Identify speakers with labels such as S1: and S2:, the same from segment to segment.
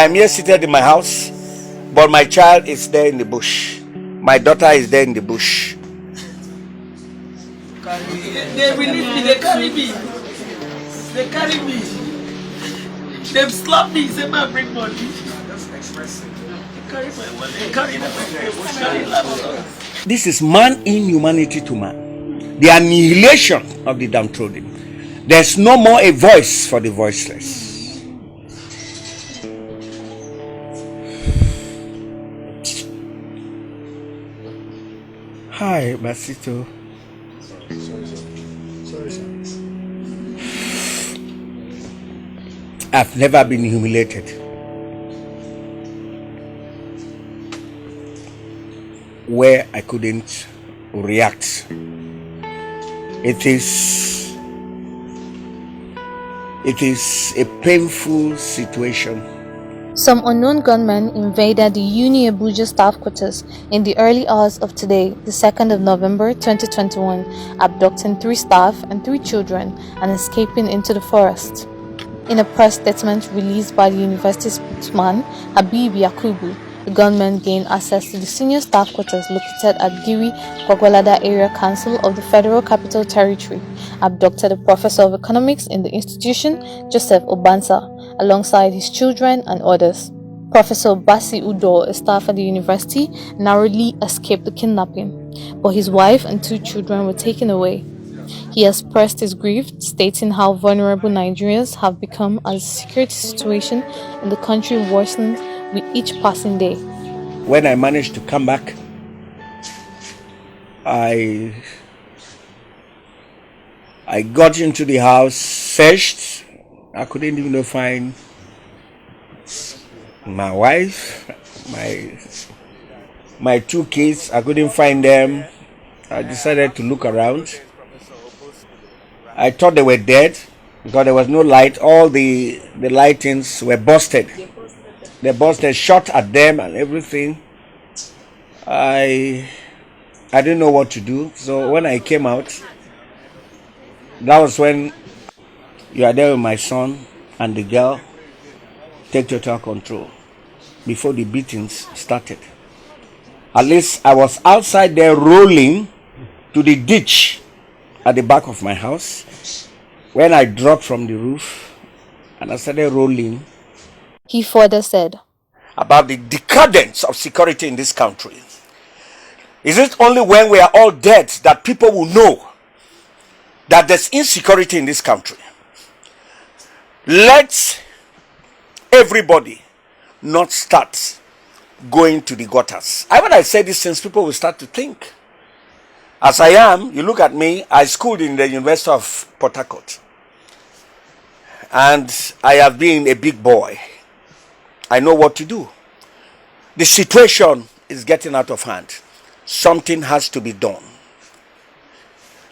S1: I'm here seated in my house, but my child is there in the bush. My daughter is there in the bush.
S2: They release me, they carry me. They carry me. They slap me, say man bring money. That's expressive. They carry my money, they carry the
S1: This is man inhumanity to man. The annihilation of the downtrodden. There's no more a voice for the voiceless. Hi, Basito. Sorry, sir. I've never been humiliated. Where I couldn't react. It is a painful situation.
S3: Some unknown gunmen invaded the Uni Abuja staff quarters in the early hours of today, the 2nd of November 2021, abducting 3 staff and 3 children and escaping into the forest. In a press statement released by the university spokesman, Habib Yakubu, the gunmen gained access to the senior staff quarters located at Giri Kwagwalada Area Council of the Federal Capital Territory, abducted a professor of economics in the institution, Joseph Obansa, alongside his children and others. Professor Basi Udo, a staff at the university, narrowly escaped the kidnapping, but his wife and 2 children were taken away. He expressed his grief, stating how vulnerable Nigerians have become as the security situation in the country worsens with each passing day.
S1: When I managed to come back, I got into the house, searched. I couldn't even find my wife, my 2 kids. I couldn't find them. I decided to look around. I thought they were dead because there was no light. All the lightings were busted. They busted, shot at them and everything. I didn't know what to do. So when I came out, that was when you are there with my son and the girl. Take total control before the beatings started. At least I was outside there rolling to the ditch at the back of my house when I dropped from the roof and I started rolling.
S3: He further said,
S1: about the decadence of security in this country. Is it only when we are all dead that people will know that there's insecurity in this country? Let everybody not start going to the gutters. When I say these things, people will start to think. As I am, you look at me, I schooled in the University of Port Harcourt. And I have been a big boy. I know what to do. The situation is getting out of hand. Something has to be done.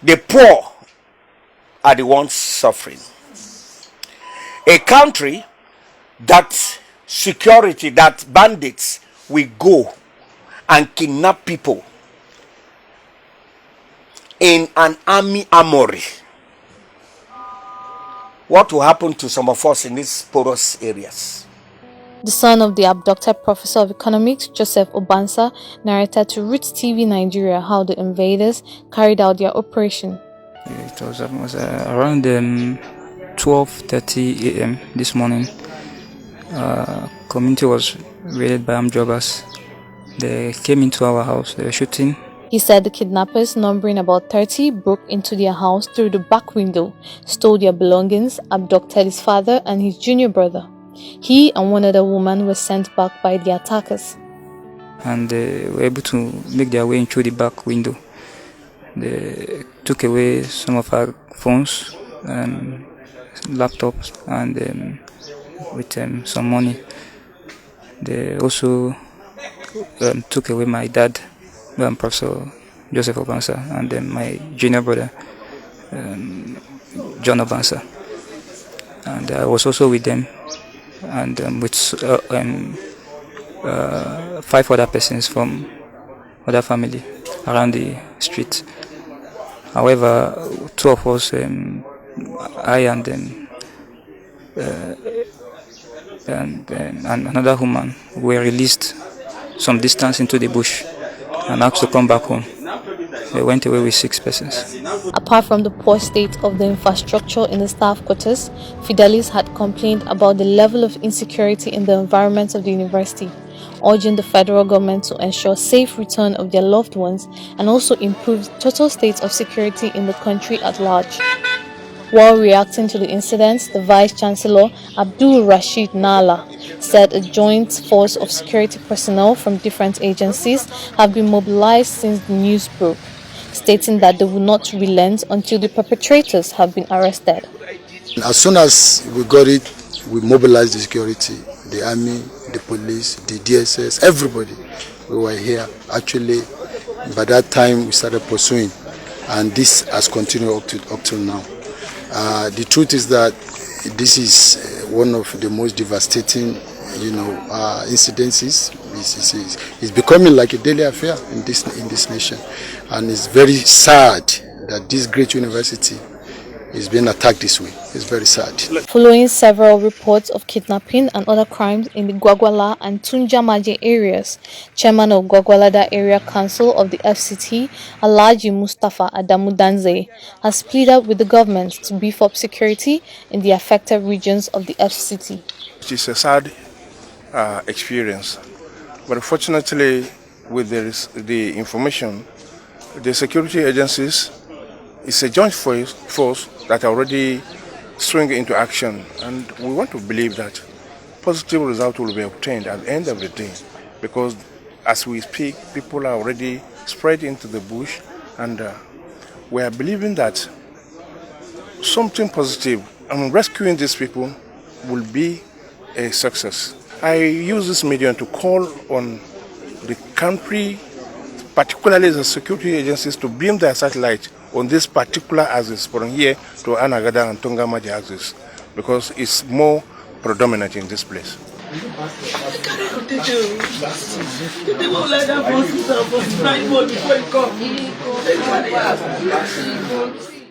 S1: The poor are the ones suffering. A country that security, that bandits will go and kidnap people in an armory. What will happen to some of us in these porous areas?
S3: The son of the abducted professor of economics, Joseph Obansa, narrated to Roots TV Nigeria how the invaders carried out their operation.
S4: It was around 12:30 a.m. this morning. Community was raided by armed robbers. They came into our house. They were shooting.
S3: He said the kidnappers, numbering about 30, broke into their house through the back window, stole their belongings, abducted his father and his junior brother. He and one other woman were sent back by the attackers.
S4: And they were able to make their way in through the back window. They took away some of our phones and laptops and with some money. They also took away my dad, Professor Joseph Obansa, and then my junior brother, John Obansa. And I was also with them, and with 5 other persons from other family around the street. However, 2 of us, I and and another woman were released some distance into the bush and asked to come back home. They went away with 6 persons.
S3: Apart from the poor state of the infrastructure in the staff quarters, Fidelis had complained about the level of insecurity in the environment of the university, urging the federal government to ensure safe return of their loved ones and also improve the total state of security in the country at large. While reacting to the incident, the Vice-Chancellor, Abdul Rashid Nala, said a joint force of security personnel from different agencies have been mobilized since the news broke, stating that they will not relent until the perpetrators have been arrested.
S5: As soon as we got it, we mobilized the security, the army, the police, the DSS, everybody. We were here. Actually, by that time, we started pursuing, and this has continued up till now. The truth is that this is one of the most devastating, incidences. It's becoming like a daily affair in this nation, and it's very sad that this great university is being attacked this way. It's very sad.
S3: Following several reports of kidnapping and other crimes in the Gwagwala and Tunjamaje areas, Chairman of Gwagwalada Area Council of the FCT, Alhaji Mustafa Adamu Danze, has pleaded with the government to beef up security in the affected regions of the FCT.
S6: It is a sad experience, but fortunately, with the information, the security agencies, it's a joint force that already swing into action, and we want to believe that positive results will be obtained at the end of the day, because as we speak, people are already spread into the bush, and we are believing that something positive, rescuing these people will be a success. I use this medium to call on the country, particularly the security agencies, to beam their satellite on this particular axis from here to Anagada and Tungamaji axis, because it's more predominant in this place.
S2: They won't let that for 9 months before you come.